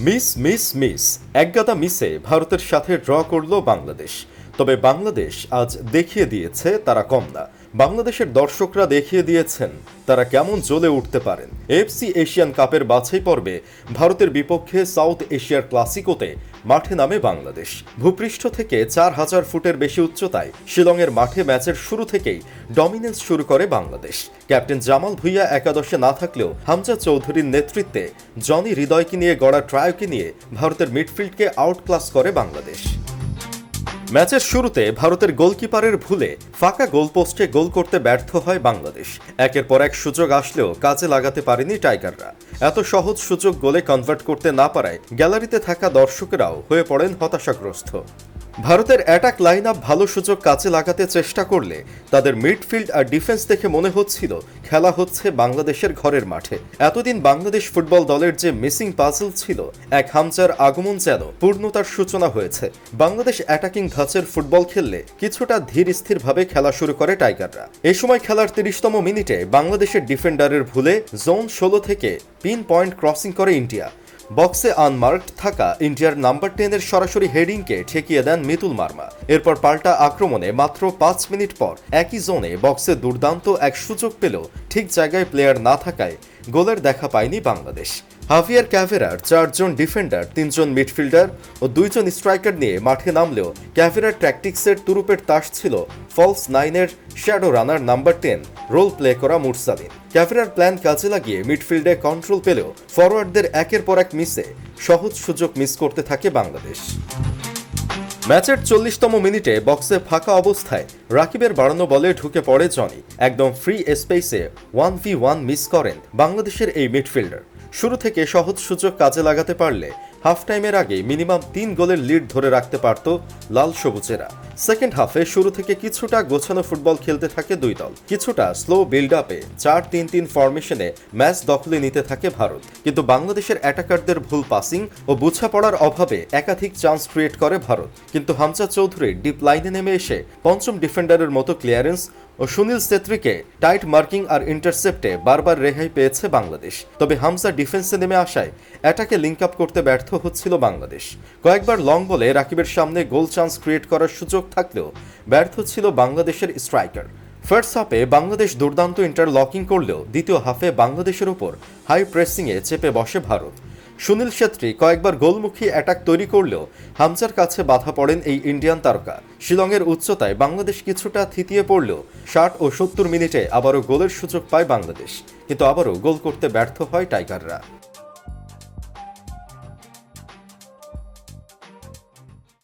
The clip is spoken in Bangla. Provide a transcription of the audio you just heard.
মিস মিস মিস একগাদা মিসে ভারতের সাথে ড্র করল বাংলাদেশ। তবে বাংলাদেশ আজ দেখিয়ে দিয়েছে তারা কম না। বাংলাদেশের দর্শকরা দেখিয়ে দিয়েছেন তারা কেমন জ্বলে উঠতে পারেন। এফসি এশিয়ান কাপের বাছাই পর্বে ভারতের বিপক্ষে সাউথ এশিয়ার ক্লাসিকোতে মাঠে নামে বাংলাদেশ। ভূপৃষ্ঠ থেকে 4000 ফুটের বেশি উচ্চতায় শিলংয়ের মাঠে ম্যাচের শুরু থেকেই ডমিনেন্স শুরু করে বাংলাদেশ। ক্যাপ্টেন জামাল ভুঁইয়া একাদশে না থাকলেও হামজা চৌধুরীর নেতৃত্বে জনি হৃদয়কে নিয়ে গড়া ট্রায়োকে নিয়ে ভারতের মিডফিল্ডকে আউটক্লাস করে বাংলাদেশ। ম্যাচের শুরুতে ভারতের গোলকিপারের ভুলে ফাঁকা গোলপোস্টে গোল করতে ব্যর্থ হয় বাংলাদেশ। একের পর এক সুযোগ আসলেও কাজে লাগাতে পারেনি টাইগাররা। এত সহজ সুযোগ গোলে কনভার্ট করতে না পারায় গ্যালারিতে থাকা দর্শকেরাও হয়ে পড়েন হতাশাগ্রস্ত। ভারতের অ্যাটাক লাইন আপ ভালো সুযোগ কাজে লাগাতে চেষ্টা করলে তাদের মিডফিল্ড আর ডিফেন্স দেখে মনে হচ্ছিল খেলা হচ্ছে বাংলাদেশের ঘরের মাঠে। এতদিন বাংলাদেশ ফুটবল দলের যে মিসিং পাজল ছিল, এক হামজার আগমন যেন পূর্ণতার সূচনা হয়েছে। বাংলাদেশ অ্যাটাকিং ধাঁচের ফুটবল খেললে কিছুটা ধীর স্থিরভাবে খেলা শুরু করে টাইগাররা। এ সময় খেলার 30তম মিনিটে বাংলাদেশের ডিফেন্ডারের ভুলে জোন 16 থেকে পিন পয়েন্ট ক্রসিং করে ইন্ডিয়া। বক্সে আনমার্কড থাকা ইন্ডিয়ার নাম্বার 10-এর সরাসরি হেডিংকে ঠেকিয়ে দেন মিতুল মার্মা। এরপর পাল্টা আক্রমণে মাত্র 5 মিনিট পর একই জোনে বক্সে দুর্দান্ত এক সুযোগ পেলেও ঠিক জায়গায় প্লেয়ার না থাকায় গোলের দেখা পায়নি বাংলাদেশ। হাভিয়ার ক্যাভেরার 4 জন ডিফেন্ডার, 3 জন মিডফিল্ডার ও 2 জন স্ট্রাইকার নিয়ে মাঠে নামলেও ক্যাভেরার ট্যাকটিক্সের তুরুপের তাস ছিল ফলস 9-এর শ্যাডো রানার নাম্বার 10 রোল প্লে করা মুরসালিন। ক্যাভেরার প্ল্যান কাজে লাগিয়ে মিডফিল্ডে কন্ট্রোল পেলেও ফরওয়ার্ডদের একের পর এক মিসে সহজ সুযোগ মিস করতে থাকে বাংলাদেশ। ম্যাচের 40তম মিনিটে বক্সে ফাঁকা অবস্থায় রাকিবের বাড়ানো বলে ঢুকে পড়ে জনি। একদম ফ্রি স্পেসে 1v1 মিস করেন বাংলাদেশের এই মিডফিল্ডার। শুরু থেকে সহজ সুযোগ কাজে লাগাতে পারলে হাফ টাইমের আগে মিনিমাম 3 গোলের লিড ধরে রাখতে পারত লাল সবুজেরা। সেকেন্ড হাফে শুরু থেকে কিছুটা গোছানো ফুটবল খেলতে থাকে দুই দল। কিছুটা স্লো বিল্ড আপে 4-3-3 ফরমেশনে ম্যাচ দখলে নিতে থাকে ভারত। কিন্তু বাংলাদেশের অ্যাটাকারদের ভুল পাসিং ও বোঝাপড়ার অভাবে একাধিক চান্স ক্রিয়েট করে ভারত। কিন্তু হামজা চৌধুরীর ডিপ লাইনে নেমে এসে পঞ্চম ডিফেন্ডারের মতো ক্লিয়ারেন্স ও সুনীল ছেত্রীকে টাইট মার্কিং আর ইন্টারসেপ্টে বারবার রেহাই পেয়েছে বাংলাদেশ। তবে হামজা ডিফেন্সে নেমে আসায় অ্যাটাকে লিঙ্ক আপ করতে ব্যর্থ হচ্ছিল বাংলাদেশ। কয়েকবার লং বলে রাকিবের সামনে গোল চান্স ক্রিয়েট করার সুযোগ থাকলেও ব্যর্থ ছিল বাংলাদেশের স্ট্রাইকার। ফার্স্ট হাফে বাংলাদেশ দুর্দান্ত ইন্টারলকিং করলেও দ্বিতীয় হাফে বাংলাদেশের উপর হাই প্রেসিংয়ে চেপে বসে ভারত। সুনীল ছেত্রী কয়েকবার গোলমুখী অ্যাটাক তৈরি করলেও হামজার কাছে বাধা পড়েন এই ইন্ডিয়ান তারকা। শিলংয়ের উচ্চতায় বাংলাদেশ কিছুটা থিতিয়ে পড়লেও 60 ও 70 মিনিটে আবারও গোলের সুযোগ পায় বাংলাদেশ, কিন্তু আবারও গোল করতে ব্যর্থ হয় টাইগাররা।